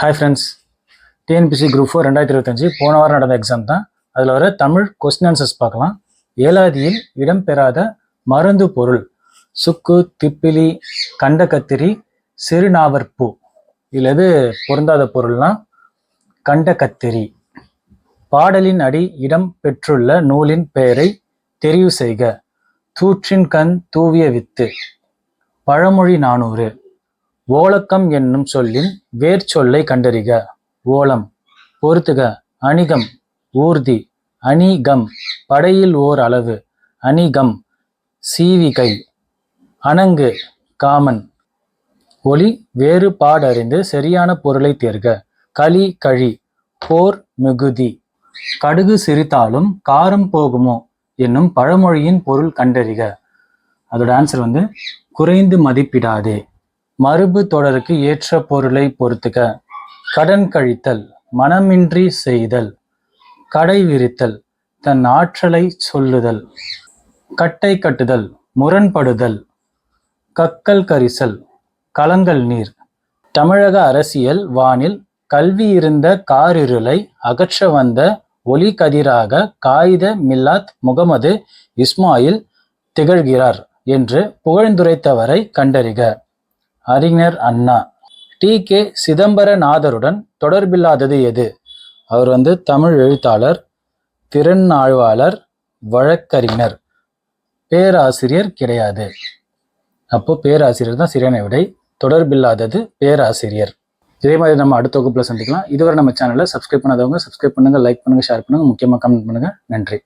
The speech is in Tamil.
ஹாய் ஃப்ரெண்ட்ஸ், டிஎன்பிசி குரூப் 4 2025 போன வாரம் நடந்த எக்ஸாம் தான். அதில் வர தமிழ் கொஸ்டின் ஆன்சர்ஸ் பார்க்கலாம். ஏலாதியில் இடம்பெறாத மருந்து பொருள்: சுக்கு, திப்பிலி, கண்டகத்திரி, சிறுநாவற்பூ. இதில் எது பொருந்தாத பொருள்னா கண்டகத்திரி. பாடலின் அடி இடம் பெற்றுள்ள நூலின் பெயரை தெரிவு செய்க. தூற்றின் கண் தூவிய வித்து. பழமொழி 400. ஓலக்கம் என்னும் சொல்லின் வேர் சொல்லை கண்டறிக. ஓலம் பொறுத்துக. அணிகம் ஊர்தி. அணிகம் படையில் ஓர் அளவு. அணிகம் சீவிகை. அணங்கு காமன். ஒளி வேறுபாடறிந்து சரியான பொருளை தேர்க. களி கழி. போர் மிகுதி. கடுகு சிரித்தாலும் காரம் போகுமோ என்னும் பழமொழியின் பொருள் கண்டறிக. அதோட ஆன்சர் குறைந்து மதிப்பிடாதே. மரபு தொடருக்கு ஏற்ற பொருளை பொறுத்துக. கடன் கழித்தல், மனமின்றி செய்தல். கடை விரித்தல், தன் ஆற்றலை சொல்லுதல். கட்டை கட்டுதல், முரண்படுதல். கக்கல் கரிசல், கலங்கல் நீர். தமிழக அரசியல் வானில் கல்வி இருந்த காரிருளை அகற்ற வந்த ஒளி கதிராக காயித மில்லாத் முகமது இஸ்மாயில் திகழ்கிறார் என்று புகழ்ந்துரைத்தவரை கண்டறிக. அறிஞர் அண்ணா. டி.கே. சிதம்பரநாதருடன் தொடர்பில்லாதது எது? அவர் தமிழ் எழுத்தாளர், திறனாய்வாளர், வழக்கறிஞர். பேராசிரியர் கிடையாது. அப்போ பேராசிரியர் தான் சரியான விடை. தொடர்பில்லாதது பேராசிரியர். இதே மாதிரி நம்ம அடுத்த வகுப்புல சந்திக்கலாம். இதுவரை நம்ம சேனலை சப்ஸ்கிரைப் பண்ணாதவங்க சப்ஸ்கிரைப் பண்ணுங்க, லைக் பண்ணுங்க, ஷேர் பண்ணுங்க, முக்கியமாக கமெண்ட் பண்ணுங்க. நன்றி.